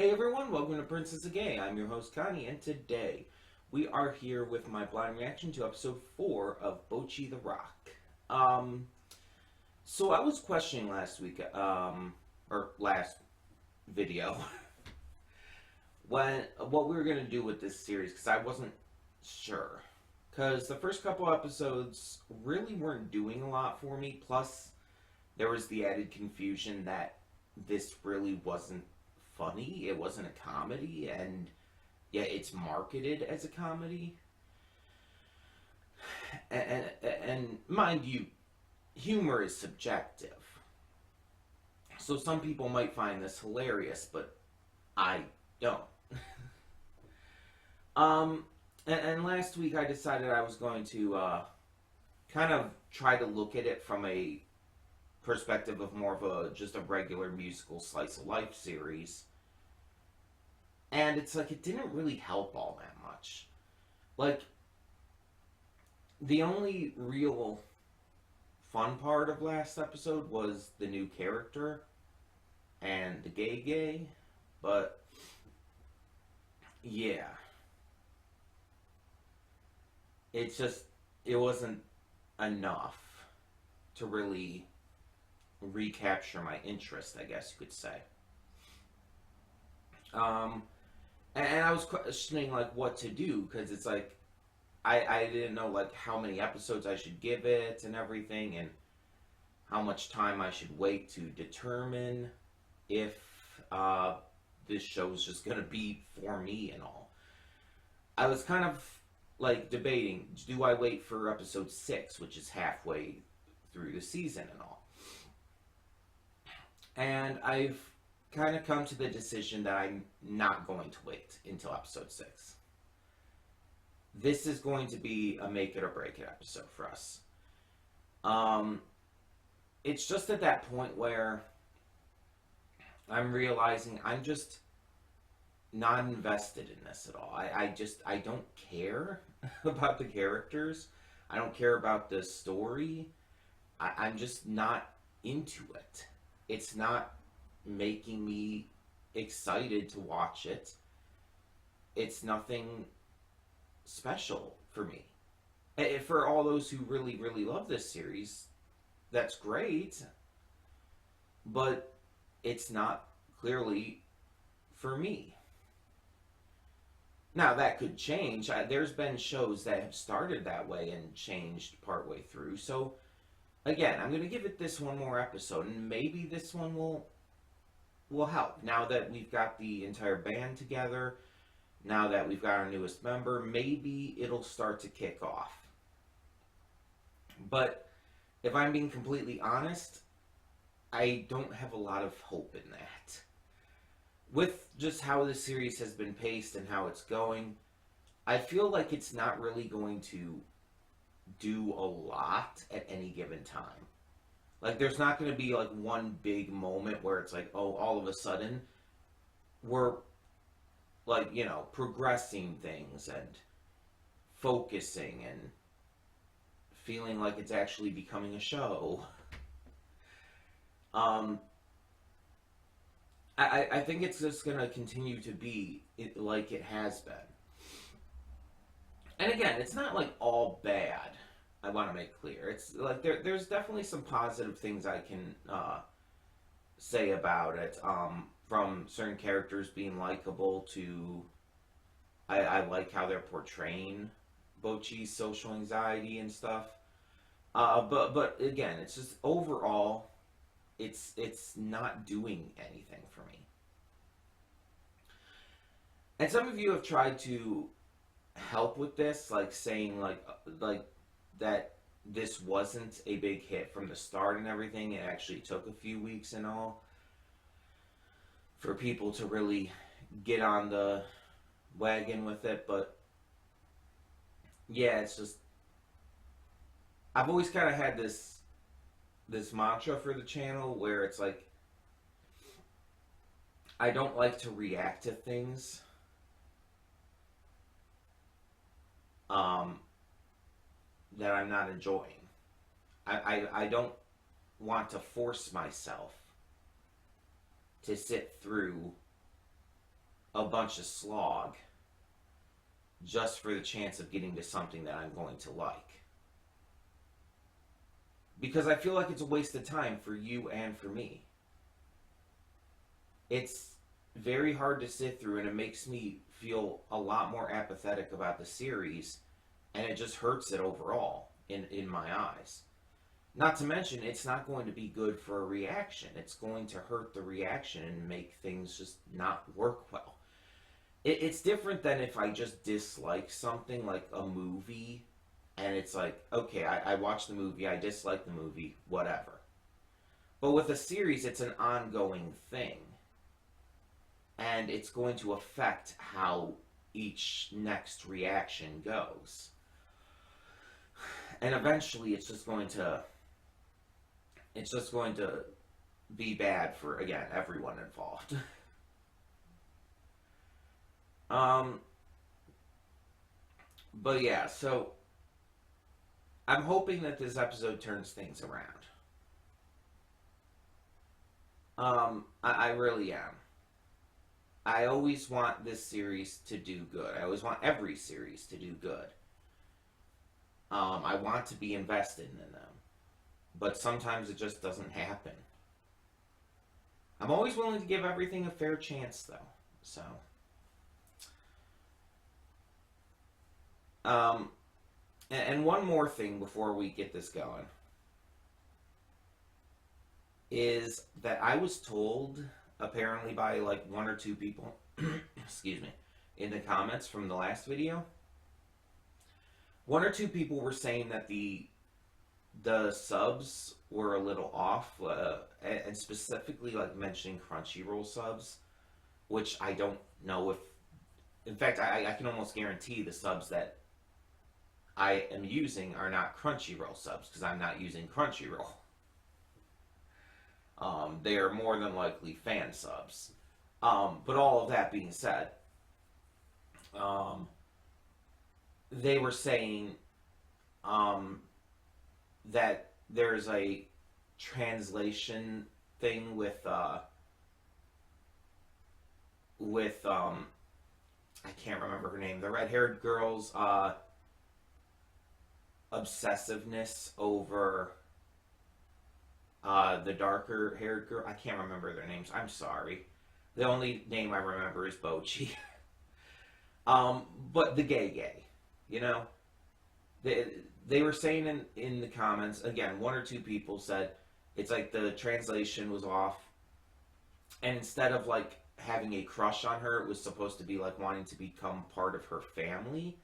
Hey everyone, welcome to Princess of Gay. I'm your host Connie, and today we are here with my blind reaction to episode 4 of Bocchi the Rock. So I was questioning last week, or last video, what we were gonna do with this series because I wasn't sure. Because the first couple episodes really weren't doing a lot for me. Plus, there was the added confusion that this really wasn't funny. It wasn't a comedy, and yeah, it's marketed as a comedy. And mind you, humor is subjective. So some people might find this hilarious, but I don't. And last week I decided I was going to kind of try to look at it from a perspective of more of just a regular musical slice of life series. And it's like it didn't really help all that much. Like, the only real fun part of last episode was the new character and the gay, but yeah. It wasn't enough to really recapture my interest, I guess you could say. And I was questioning like what to do because it's like I didn't know like how many episodes I should give it and everything, and how much time I should wait to determine if this show's just gonna be for me and all. I was kind of like debating, do I wait for episode 6, which is halfway through the season and all. And I've kind of come to the decision that I'm not going to wait until episode 6. This is going to be a make it or break it episode for us. It's just at that point where I'm realizing I'm just not invested in this at all. I don't care about the characters. I don't care about the story. I'm just not into it. It's not making me excited to watch it. It's nothing special for me. For all those who really, really love this series, that's great. But it's not clearly for me. Now, that could change. There's been shows that have started that way and changed partway through. So, again, I'm going to give it this one more episode, and maybe this one will help. Now that we've got the entire band together, now that we've got our newest member, maybe it'll start to kick off. But if I'm being completely honest, I don't have a lot of hope in that. With just how the series has been paced and how it's going, I feel like it's not really going to do a lot at any given time. Like, there's not going to be like one big moment where it's like, oh, all of a sudden we're like, progressing things and focusing and feeling like it's actually becoming a show. I think it's just going to continue to be like it has been. And again, it's not like all bad. I want to make clear. It's like there's definitely some positive things I can say about it. From certain characters being likable to I like how they're portraying Bocchi's social anxiety and stuff. But again, it's just overall, it's not doing anything for me. And some of you have tried to help with this, like saying like that this wasn't a big hit from the start and everything. It actually took a few weeks and all for people to really get on the wagon with it. But yeah, it's just, I've always kind of had this mantra for the channel where it's like, I don't like to react to things that I'm not enjoying. I don't want to force myself to sit through a bunch of slog just for the chance of getting to something that I'm going to like. Because I feel like it's a waste of time for you and for me. It's very hard to sit through, and it makes me feel a lot more apathetic about the series, and it just hurts it overall in my eyes. Not to mention, it's not going to be good for a reaction. It's going to hurt the reaction and make things just not work well. It's different than if I just dislike something like a movie, and it's like, okay, I watched the movie, I dislike the movie, whatever. But with a series, it's an ongoing thing. And it's going to affect how each next reaction goes. And eventually it's just going to be bad for, again, everyone involved. But yeah, so I'm hoping that this episode turns things around. I really am. I always want this series to do good. I always want every series to do good. I want to be invested in them. But sometimes it just doesn't happen. I'm always willing to give everything a fair chance, though. So. And one more thing before we get this going is that I was told, apparently by like one or two people, excuse me, in the comments from the last video, one or two people were saying that the subs were a little off, and specifically like mentioning Crunchyroll subs, which I don't know if, in fact, I can almost guarantee the subs that I am using are not Crunchyroll subs, because I'm not using Crunchyroll. They are more than likely fan subs. But all of that being said, they were saying that there's a translation thing with I can't remember her name, the red-haired girl's obsessiveness over the darker haired girl. I can't remember their names. I'm sorry. The only name I remember is Bocchi. But the gay, you know, they were saying in the comments, again, one or two people said it's like the translation was off, and instead of like having a crush on her, it was supposed to be like wanting to become part of her family.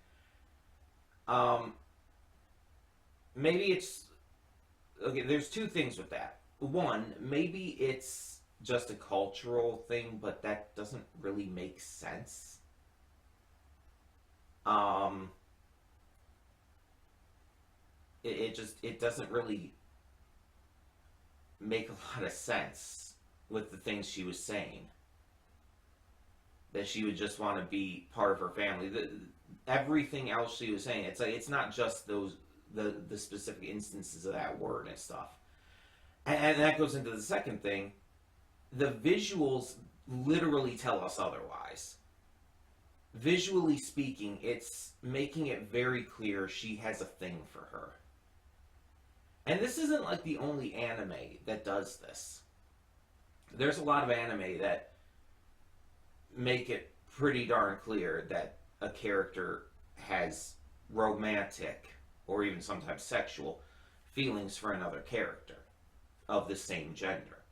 Maybe it's okay. There's two things with that. One, maybe it's just a cultural thing, but that doesn't really make sense. It doesn't really make a lot of sense with the things she was saying. That she would just want to be part of her family. Everything else she was saying, it's like it's not just those the specific instances of that word and stuff. And that goes into the second thing. The visuals literally tell us otherwise. Visually speaking, it's making it very clear she has a thing for her. And this isn't like the only anime that does this. There's a lot of anime that make it pretty darn clear that a character has romantic or even sometimes sexual feelings for another character of the same gender.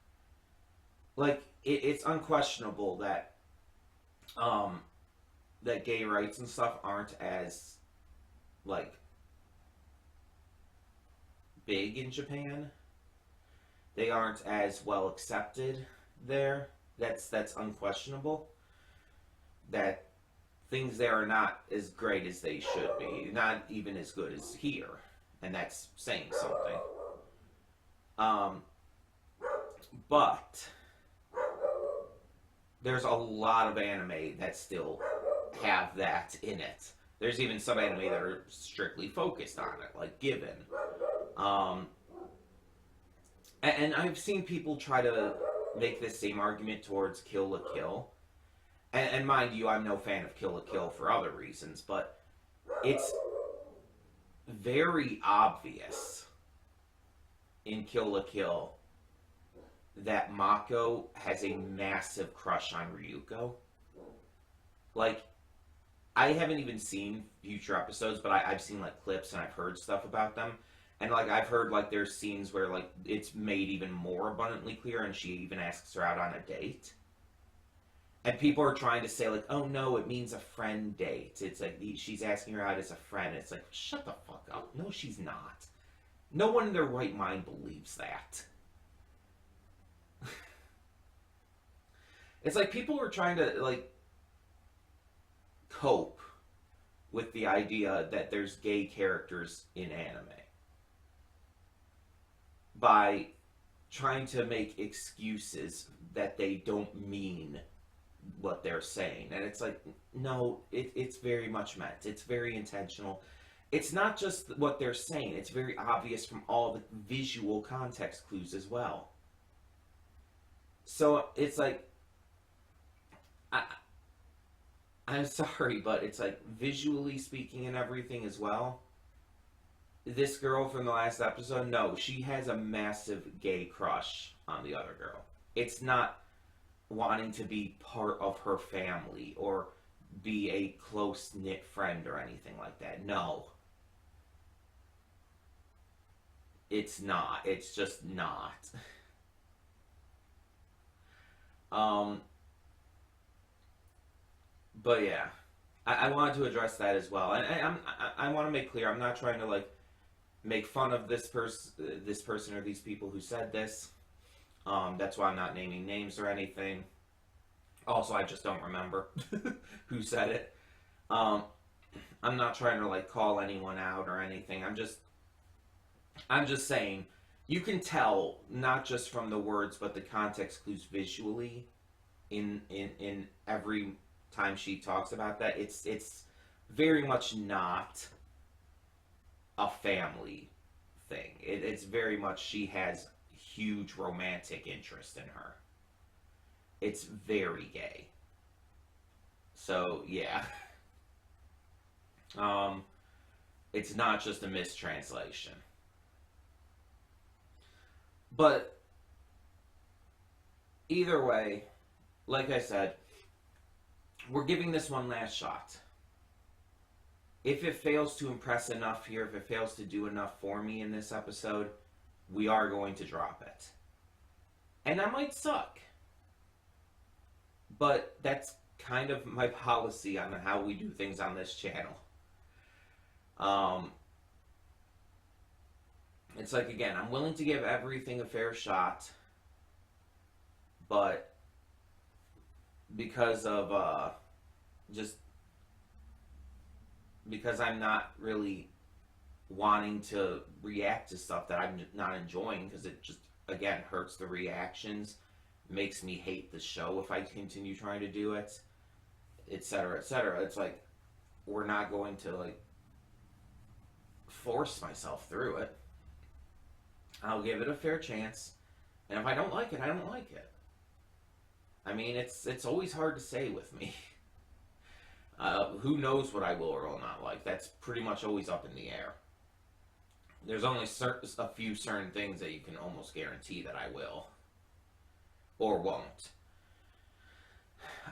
Like, it's unquestionable that that gay rights and stuff aren't as, like, big in Japan. They aren't as well accepted there. That's unquestionable. That things there are not as great as they should be. Not even as good as here. And that's saying something. But there's a lot of anime that still have that in it. There's even some anime that are strictly focused on it, like Given. And I've seen people try to make this same argument towards Kill la Kill. and mind you, I'm no fan of Kill la Kill for other reasons, but it's very obvious in Kill la Kill that Mako has a massive crush on Ryuko. Like, I haven't even seen future episodes, but I've seen, like, clips and I've heard stuff about them. And, like, I've heard, like, there's scenes where, like, it's made even more abundantly clear and she even asks her out on a date. And people are trying to say, like, oh, no, it means a friend date. It's like, she's asking her out as a friend. It's like, shut the fuck up. No, she's not. No one in their right mind believes that. It's like people are trying to, like, cope with the idea that there's gay characters in anime by trying to make excuses that they don't mean what they're saying. And it's like, no, it's very much meant. It's very intentional. It's not just what they're saying. It's very obvious from all the visual context clues as well. So it's like, I'm sorry, but it's like, visually speaking and everything as well, this girl from the last episode, no, she has a massive gay crush on the other girl. It's not wanting to be part of her family or be a close-knit friend or anything like that. No. It's not. It's just not. But yeah, I wanted to address that as well, and I want to make clear, I'm not trying to, like, make fun of this person or these people who said this. That's why I'm not naming names or anything. Also, I just don't remember who said it. I'm not trying to, like, call anyone out or anything. I'm just saying, you can tell not just from the words but the context clues visually in every time she talks about that. It's very much not a family thing. It's very much she has huge romantic interest in her. It's very gay. So yeah. It's not just a mistranslation. But either way, like I said, we're giving this one last shot. If it fails to impress enough here, if it fails to do enough for me in this episode, we are going to drop it. And that might suck. But that's kind of my policy on how we do things on this channel. It's like, again, I'm willing to give everything a fair shot, but because of because I'm not really wanting to react to stuff that I'm not enjoying, because it just, again, hurts the reactions, makes me hate the show if I continue trying to do it, etc., etc. It's like, we're not going to, like, force myself through it. I'll give it a fair chance, and if I don't like it, I don't like it. I mean, it's always hard to say with me. Who knows what I will or will not like? That's pretty much always up in the air. There's only a few certain things that you can almost guarantee that I will or won't.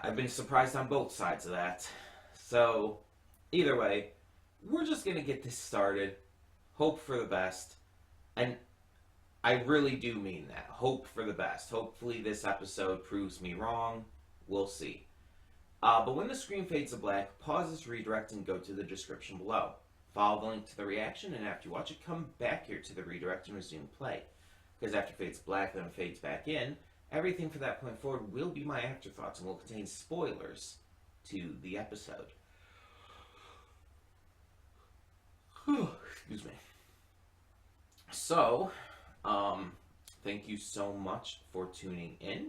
I've been surprised on both sides of that. So, either way, we're just going to get this started. Hope for the best. And I really do mean that. Hope for the best. Hopefully this episode proves me wrong. We'll see. But when the screen fades to black, pause this redirect and go to the description below. Follow the link to the reaction, and after you watch it, come back here to the redirect and resume play. Because after it fades black, then it fades back in, everything from that point forward will be my afterthoughts and will contain spoilers to the episode. Excuse me. So, thank you so much for tuning in.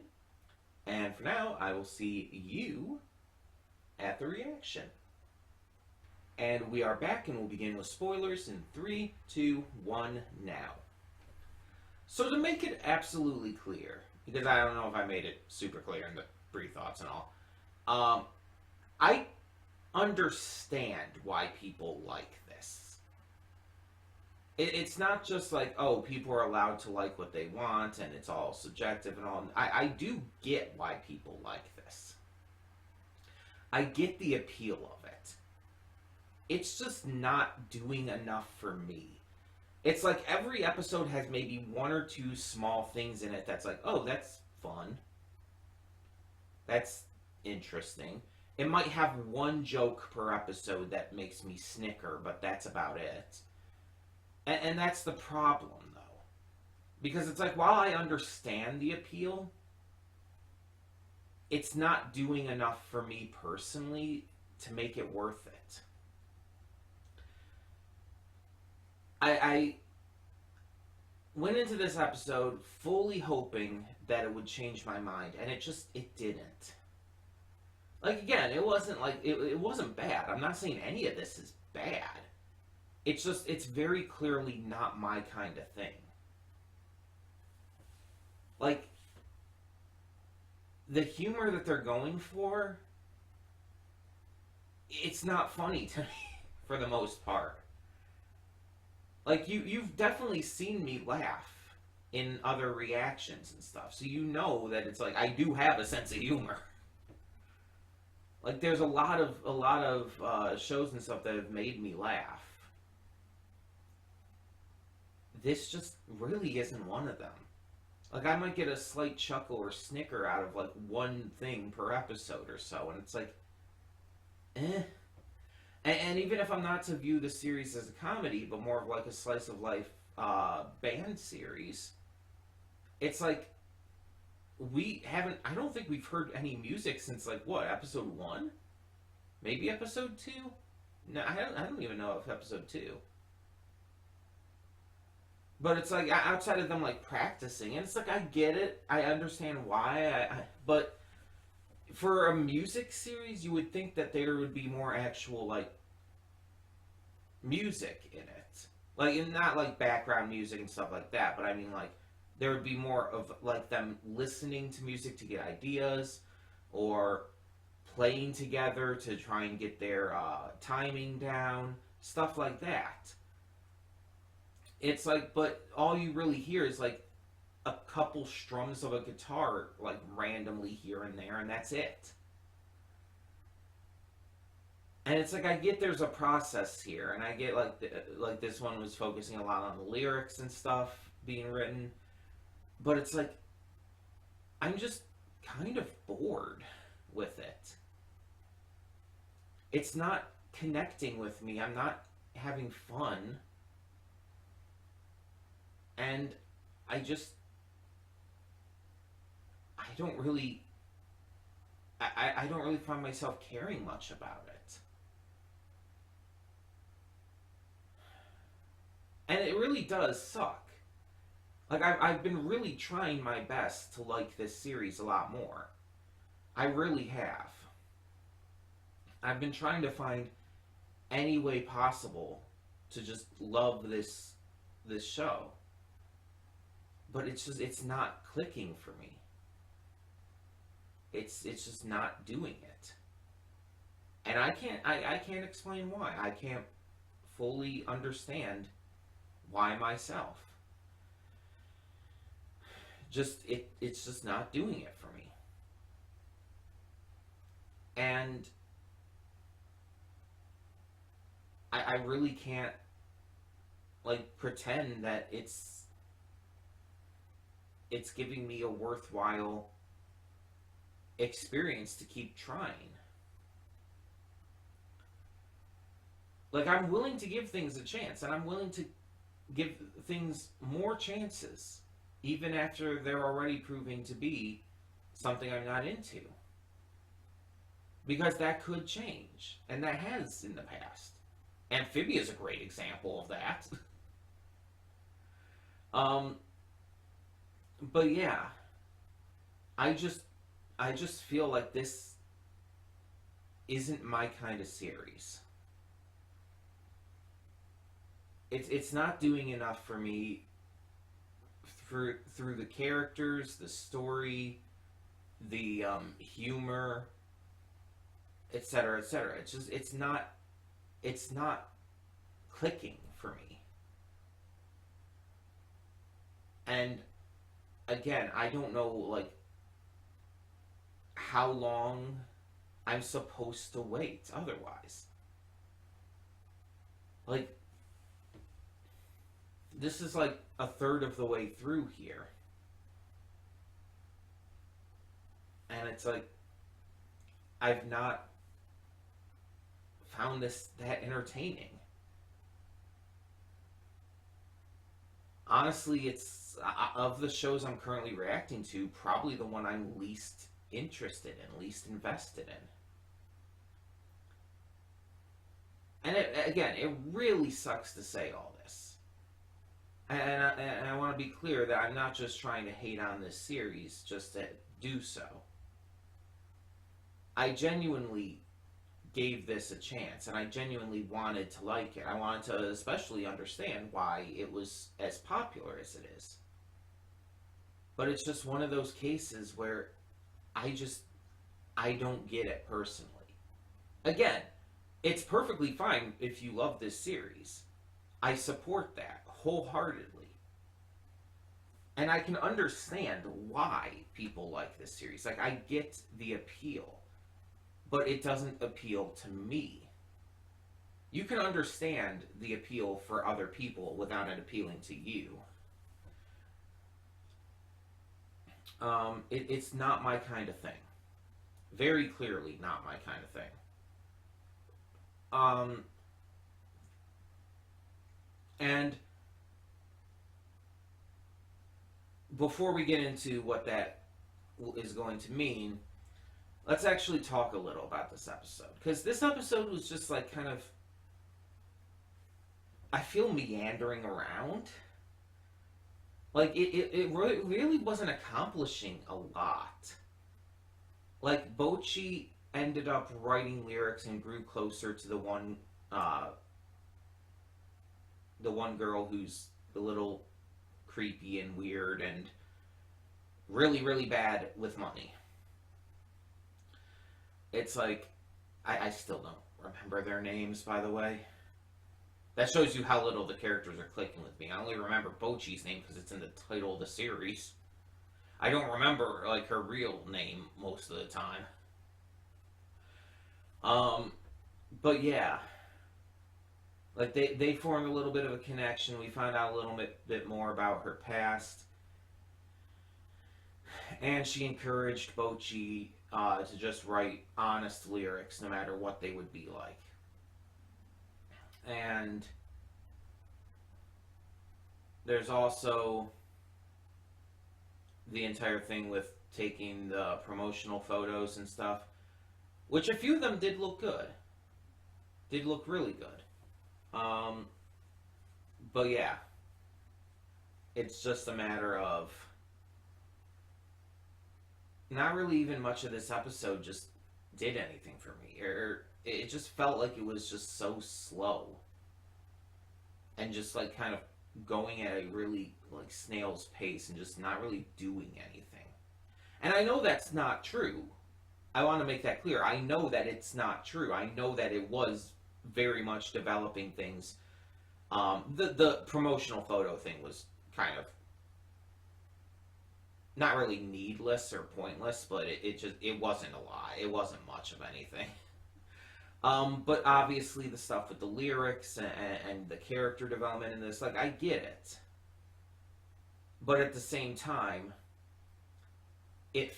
And for now, I will see you at the reaction. And we are back, and we'll begin with spoilers in 3, 2, 1, now. So to make it absolutely clear, because I don't know if I made it super clear in the brief thoughts and all, Um, I understand why people like this. It's not just like, oh, people are allowed to like what they want and it's all subjective and all. I do get why people like this. I get the appeal of it. It's just not doing enough for me. It's like every episode has maybe one or two small things in it that's like, oh, that's fun. That's interesting. It might have one joke per episode that makes me snicker, but that's about it. And that's the problem, though. Because it's like, while I understand the appeal, it's not doing enough for me personally to make it worth it. I went into this episode fully hoping that it would change my mind, and it didn't. Like, again, it wasn't like, it wasn't bad. I'm not saying any of this is bad. It's just, it's very clearly not my kind of thing. Like, the humor that they're going for, it's not funny to me, for the most part. Like, you've definitely seen me laugh in other reactions and stuff, so you know that it's like, I do have a sense of humor. Like, there's a lot of shows and stuff that have made me laugh. This just really isn't one of them. Like, I might get a slight chuckle or snicker out of, like, one thing per episode or so, and it's like, eh. And even if I'm not to view the series as a comedy, but more of like a slice of life band series, it's like, I don't think we've heard any music since, like, what, episode 1? Maybe episode 2? No, I don't even know if episode 2. But it's like, outside of them, like, practicing, and it's like, I get it, I understand why, but for a music series, you would think that there would be more actual, like, music in it. Like, and not, like, background music and stuff like that, but I mean, like, there would be more of, like, them listening to music to get ideas, or playing together to try and get their timing down, stuff like that. It's like, but all you really hear is, like, a couple strums of a guitar, like, randomly here and there, and that's it. And it's like, I get there's a process here, and I get, like this one was focusing a lot on the lyrics and stuff being written, but it's like, I'm just kind of bored with it. It's not connecting with me. I'm not having fun. And I don't really, I don't really find myself caring much about it. And it really does suck. Like, I've been really trying my best to like this series a lot more. I really have. I've been trying to find any way possible to just love this show. But it's not clicking for me. It's just not doing it. And I can't explain why. I can't fully understand why myself. It's just not doing it for me. And I really can't, like, pretend that it's giving me a worthwhile experience to keep trying. Like, I'm willing to give things a chance, and I'm willing to give things more chances, even after they're already proving to be something I'm not into. Because that could change, and that has in the past. Amphibia is a great example of that. But yeah, I just feel like this isn't my kind of series. It's not doing enough for me through the characters, the story, the humor. etc., etc. It's just it's not clicking for me. And again, I don't know like how long I'm supposed to wait otherwise. Like, this is like a third of the way through here. And it's like, I've not found this that entertaining. Honestly, it's of the shows I'm currently reacting to, probably the one I'm least interested in, least invested in. And again, it really sucks to say all this. And I want to be clear that I'm not just trying to hate on this series just to do so. I genuinely gave this a chance, and I genuinely wanted to like it. I wanted to especially understand why it was as popular as it is. But it's just one of those cases where I don't get it personally. Again, it's perfectly fine if you love this series. I support that wholeheartedly. And I can understand why people like this series. Like, I get the appeal. But it doesn't appeal to me. You can understand the appeal for other people without it appealing to you. It's not my kind of thing. Very clearly not my kind of thing. And before we get into what that is going to mean, let's actually talk a little about this episode. Because this episode was just like kind of, I feel, meandering around. Like, it really wasn't accomplishing a lot. Like, Bocchi ended up writing lyrics and grew closer to the one girl who's a little creepy and weird and really, really bad with money. It's like, I still don't remember their names, by the way. That shows you how little the characters are clicking with me. I only remember Bocchi's name because it's in the title of the series. I don't remember, like, her real name most of the time. But yeah. Like, they formed a little bit of a connection. We found out a little bit more about her past. And she encouraged Bocchi to just write honest lyrics no matter what they would be like. And there's also the entire thing with taking the promotional photos and stuff, which a few of them did look good. Did look really good. But yeah, it's just a matter of not really even much of this episode just did anything for me. Or it just felt like it was just so slow. And just like kind of going at a really like snail's pace and just not really doing anything. And I know that's not true. I want to make that clear. I know that it's not true. I know that it was very much developing things. The promotional photo thing was kind of not really needless or pointless, but it wasn't a lot. It wasn't much of anything. But obviously the stuff with the lyrics and the character development in this, like, I get it. But at the same time, it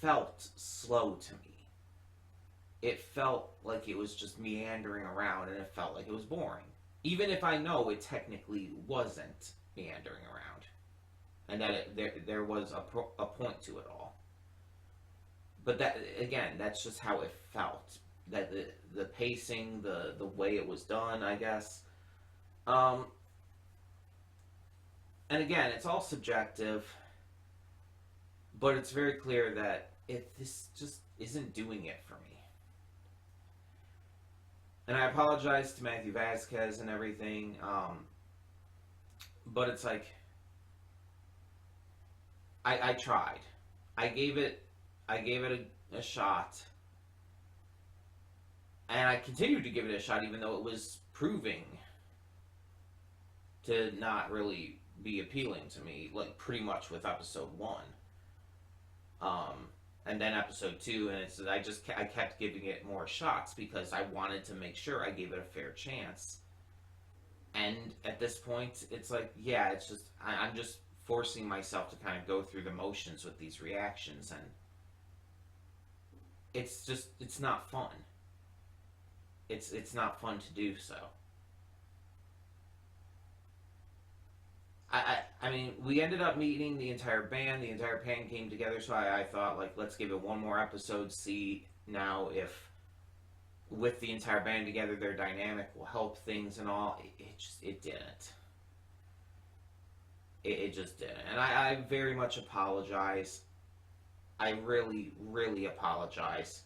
felt slow to me. It felt like it was just meandering around, and it felt like it was boring. Even if I know it technically wasn't meandering around. And that there was a point to it all. But that, again, that's just how it felt. That the pacing, the way it was done, I guess. And again, it's all subjective. But it's very clear that this just isn't doing it for me. And I apologize to Matthew Vasquez and everything. But it's like, I tried. I gave it a shot. And I continued to give it a shot, even though it was proving to not really be appealing to me, like pretty much with episode 1. And then episode 2, and I kept giving it more shots because I wanted to make sure I gave it a fair chance. And at this point, it's like, yeah, it's just I'm just forcing myself to kind of go through the motions with these reactions, and it's not fun. It's not fun to do so. I mean, we ended up meeting the entire band. The entire band came together, so I thought, like, let's give it one more episode, see now if with the entire band together, their dynamic will help things and all. It didn't. It just didn't. And I very much apologize. I really, really apologize.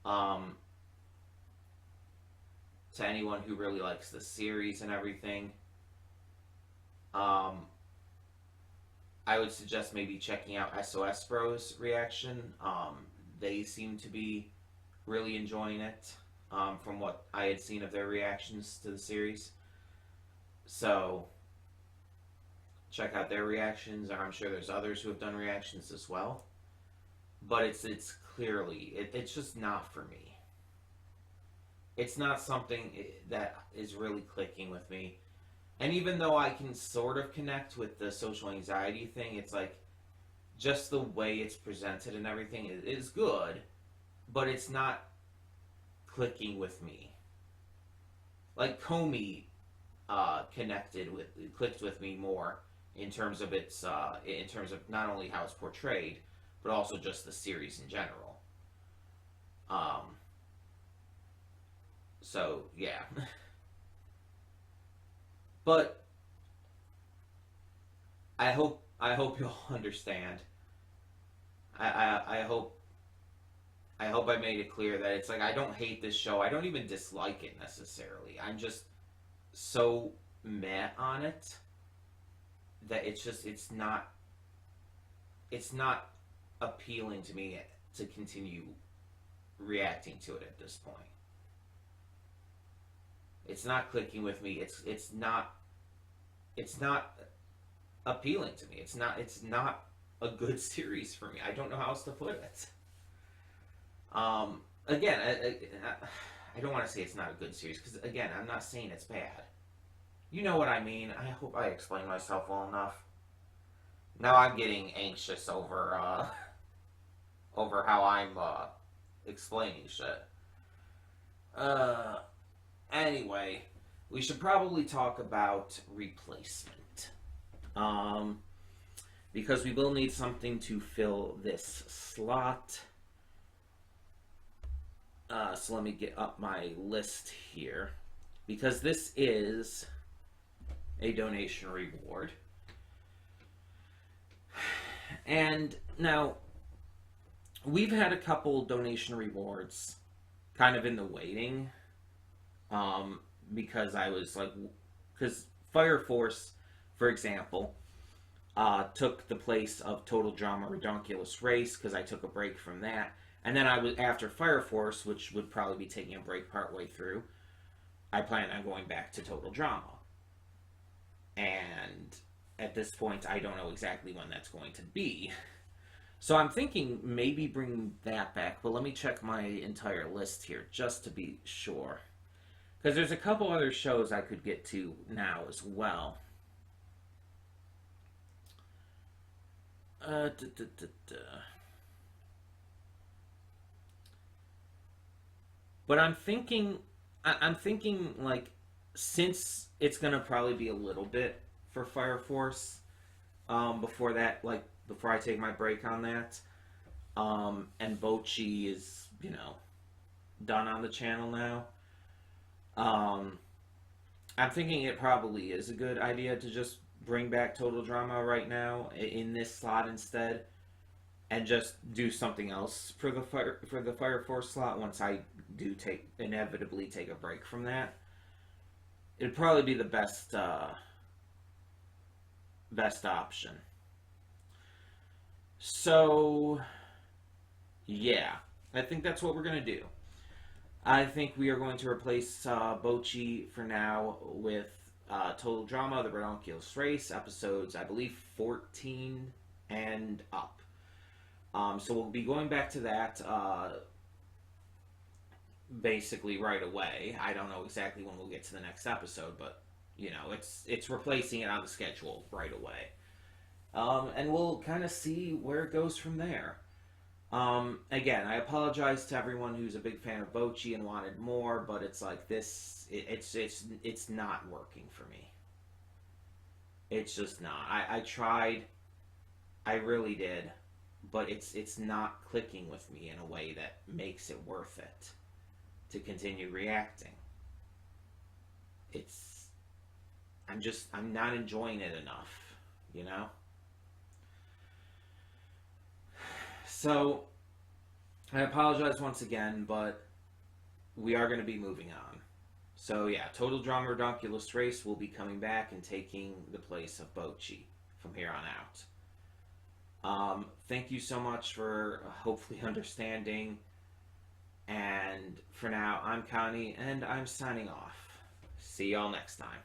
To anyone who really likes the series and everything. I would suggest maybe checking out SOS Bros reaction. They seem to be really enjoying it, from what I had seen of their reactions to the series. So check out their reactions. I'm sure there's others who have done reactions as well. But it's clearly, it's just not for me. It's not something that is really clicking with me. And even though I can sort of connect with the social anxiety thing, it's like, just the way it's presented and everything is good, but it's not clicking with me. Like Comey clicked with me more in terms of in terms of not only how it's portrayed, but also just the series in general. So yeah. But I hope you'll understand. I hope I made it clear that it's like, I don't hate this show. I don't even dislike it necessarily. I'm just so meh on it that it's not appealing to me to continue reacting to it at this point. It's not clicking with me. It's not appealing to me. It's not a good series for me. I don't know how else to put it. Again, I don't want to say it's not a good series, because again, I'm not saying it's bad. You know what I mean. I hope I explained myself well enough. Now I'm getting anxious over how I'm explaining shit. Anyway, we should probably talk about replacement. Because we will need something to fill this slot. So let me get up my list here. Because this is a donation reward. And now, we've had a couple donation rewards kind of in the waiting. Because Fire Force, for example, took the place of Total Drama Redonkulous Race, because I took a break from that. And then after Fire Force, which would probably be taking a break partway through, I plan on going back to Total Drama. And at this point, I don't know exactly when that's going to be. So I'm thinking maybe bring that back, but let me check my entire list here, just to be sure. Because there's a couple other shows I could get to now as well. But I'm thinking like, since it's gonna probably be a little bit for Fire Force, before that, like before I take my break on that, and Bocchi is, done on the channel now. I'm thinking it probably is a good idea to just bring back Total Drama right now in this slot instead, and just do something else for the Fire Force slot once I do inevitably take a break from that. It'd probably be the best option. So yeah, I think that's what we're gonna do. I think we are going to replace Bocchi for now with Total Drama, the Redonkulous Race, episodes, I believe, 14 and up. So we'll be going back to that basically right away. I don't know exactly when we'll get to the next episode, but you know, it's replacing it on the schedule right away. And we'll kind of see where it goes from there. Again, I apologize to everyone who's a big fan of Bocchi and wanted more, but it's like this. It's not working for me. It's just not. I tried. I really did, but it's not clicking with me in a way that makes it worth it to continue reacting. It's I'm not enjoying it enough, you know? So I apologize once again, but we are going to be moving on. So yeah, Total Drama Redonkulous Race will be coming back and taking the place of Bocchi from here on out. Thank you so much for hopefully understanding. And for now, I'm Connie, and I'm signing off. See y'all next time.